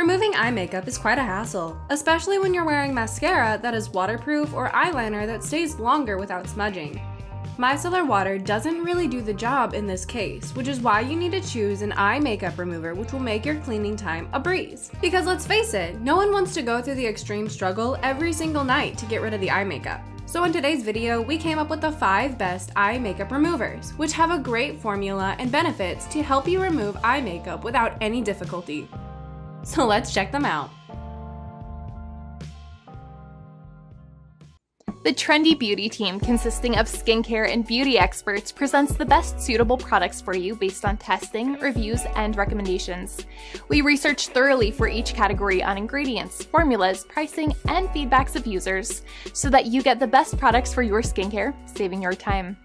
Removing eye makeup is quite a hassle, especially when you're wearing mascara that is waterproof or eyeliner that stays longer without smudging. Micellar water doesn't really do the job in this case, which is why you need to choose an eye makeup remover which will make your cleaning time a breeze. Because let's face it, no one wants to go through the extreme struggle every single night to get rid of the eye makeup. So in today's video, we came up with the 5 best eye makeup removers, which have a great formula and benefits to help you remove eye makeup without any difficulty. So let's check them out. The Trendy Beauty team, consisting of skincare and beauty experts, presents the best suitable products for you based on testing, reviews, and recommendations. We research thoroughly for each category on ingredients, formulas, pricing, and feedbacks of users, so that you get the best products for your skincare, saving your time.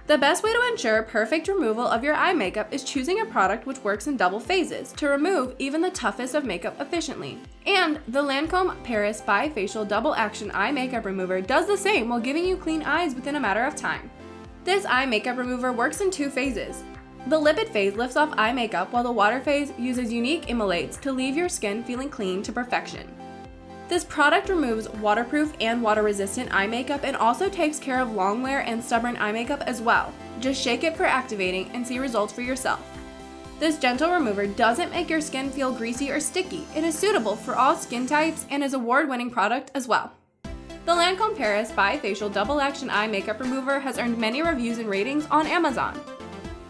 The best way to ensure perfect removal of your eye makeup is choosing a product which works in double phases to remove even the toughest of makeup efficiently. And the Lancome Paris Bifacial Double Action Eye Makeup Remover does the same while giving you clean eyes within a matter of time. This eye makeup remover works in 2 phases. The lipid phase lifts off eye makeup while the water phase uses unique emolates to leave your skin feeling clean to perfection. This product removes waterproof and water-resistant eye makeup and also takes care of long wear and stubborn eye makeup as well. Just shake it for activating and see results for yourself. This gentle remover doesn't make your skin feel greasy or sticky. It is suitable for all skin types and is an award-winning product as well. The Lancome Paris Bifacial Double Action Eye Makeup Remover has earned many reviews and ratings on Amazon.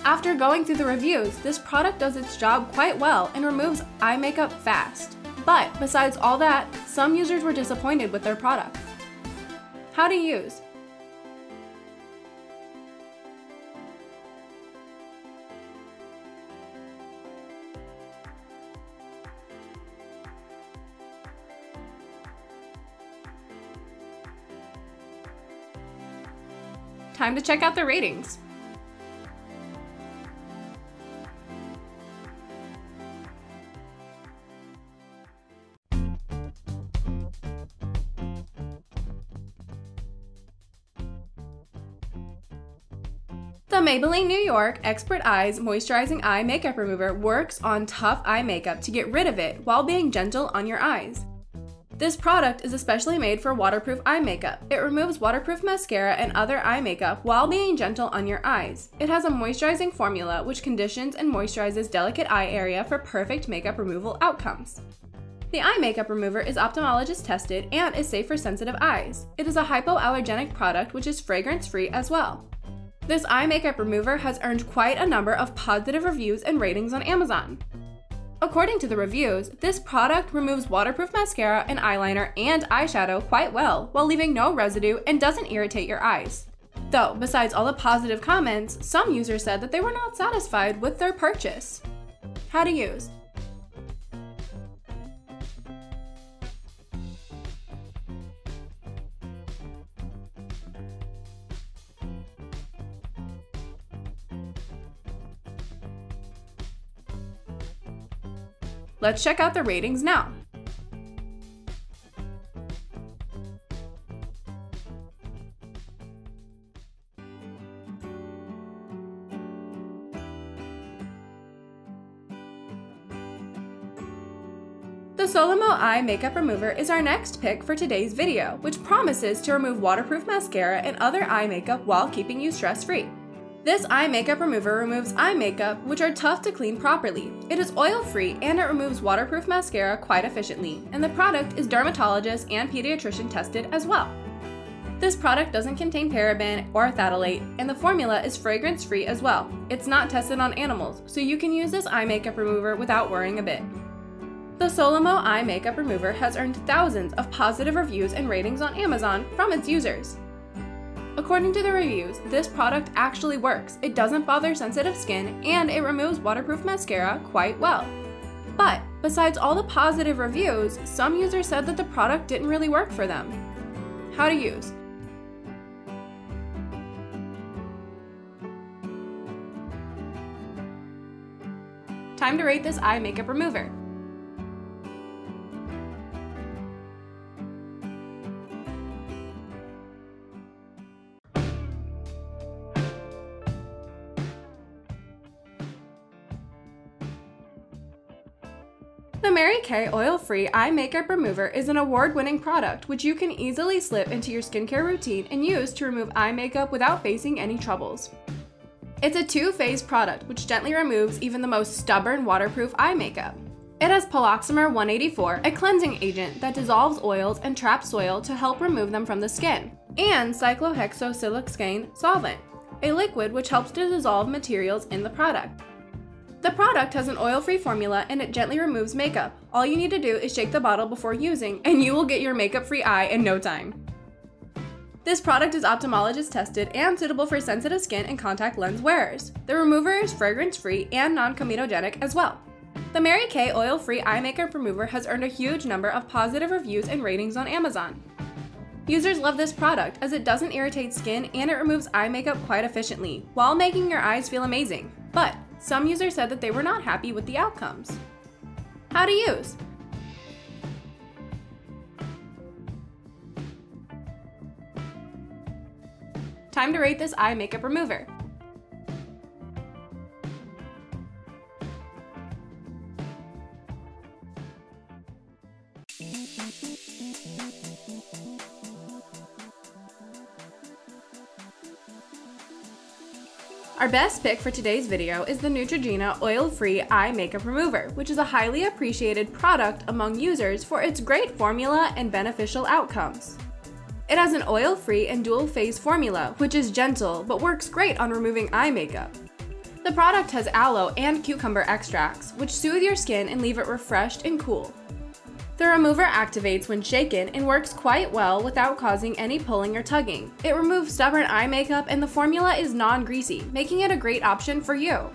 After going through the reviews, this product does its job quite well and removes eye makeup fast. But besides all that, some users were disappointed with their product. How to use. Time to check out the ratings. The Maybelline New York Expert Eyes Moisturizing Eye Makeup Remover works on tough eye makeup to get rid of it while being gentle on your eyes. This product is especially made for waterproof eye makeup. It removes waterproof mascara and other eye makeup while being gentle on your eyes. It has a moisturizing formula which conditions and moisturizes delicate eye area for perfect makeup removal outcomes. The eye makeup remover is ophthalmologist tested and is safe for sensitive eyes. It is a hypoallergenic product which is fragrance-free as well. This eye makeup remover has earned quite a number of positive reviews and ratings on Amazon. According to the reviews, this product removes waterproof mascara and eyeliner and eyeshadow quite well while leaving no residue and doesn't irritate your eyes. Though, besides all the positive comments, some users said that they were not satisfied with their purchase. How to use. Let's check out the ratings now. The Solomo Eye Makeup Remover is our next pick for today's video, which promises to remove waterproof mascara and other eye makeup while keeping you stress-free. This eye makeup remover removes eye makeup which are tough to clean properly. It is oil-free and it removes waterproof mascara quite efficiently, and the product is dermatologist and pediatrician tested as well. This product doesn't contain paraben or phthalate, and the formula is fragrance-free as well. It's not tested on animals, so you can use this eye makeup remover without worrying a bit. The Solomo Eye Makeup Remover has earned thousands of positive reviews and ratings on Amazon from its users. According to the reviews, this product actually works. It doesn't bother sensitive skin and it removes waterproof mascara quite well. But besides all the positive reviews, some users said that the product didn't really work for them. How to use. Time to rate this eye makeup remover. The Mary Kay Oil-Free Eye Makeup Remover is an award-winning product which you can easily slip into your skincare routine and use to remove eye makeup without facing any troubles. It's a two-phase product which gently removes even the most stubborn waterproof eye makeup. It has Paloxamer 184, a cleansing agent that dissolves oils and traps soil to help remove them from the skin, and cyclohexosiloxane solvent, a liquid which helps to dissolve materials in the product. The product has an oil-free formula and it gently removes makeup. All you need to do is shake the bottle before using and you will get your makeup-free eye in no time. This product is ophthalmologist tested and suitable for sensitive skin and contact lens wearers. The remover is fragrance-free and non-comedogenic as well. The Mary Kay Oil-Free Eye Makeup Remover has earned a huge number of positive reviews and ratings on Amazon. Users love this product as it doesn't irritate skin and it removes eye makeup quite efficiently, while making your eyes feel amazing. But some users said that they were not happy with the outcomes. How to use? Time to rate this eye makeup remover. Our best pick for today's video is the Neutrogena Oil-Free Eye Makeup Remover, which is a highly appreciated product among users for its great formula and beneficial outcomes. It has an oil-free and dual-phase formula, which is gentle but works great on removing eye makeup. The product has aloe and cucumber extracts, which soothe your skin and leave it refreshed and cool. The remover activates when shaken and works quite well without causing any pulling or tugging. It removes stubborn eye makeup and the formula is non-greasy, making it a great option for you.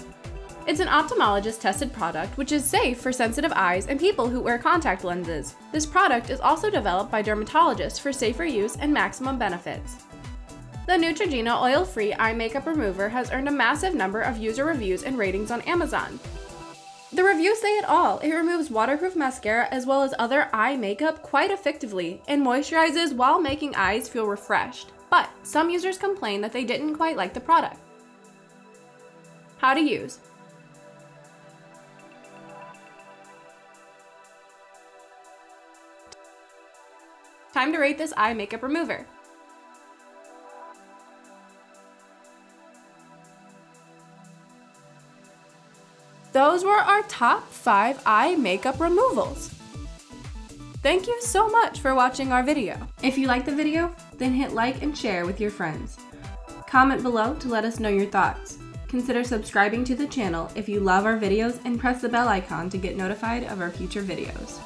It's an ophthalmologist tested product which is safe for sensitive eyes and people who wear contact lenses. This product is also developed by dermatologists for safer use and maximum benefits. The Neutrogena Oil-Free Eye Makeup Remover has earned a massive number of user reviews and ratings on Amazon. The reviews say it all. It removes waterproof mascara as well as other eye makeup quite effectively and moisturizes while making eyes feel refreshed. But some users complain that they didn't quite like the product. How to use? Time to rate this eye makeup remover. Those were our top 5 eye makeup removals. Thank you so much for watching our video. If you liked the video, then hit like and share with your friends. Comment below to let us know your thoughts. Consider subscribing to the channel if you love our videos and press the bell icon to get notified of our future videos.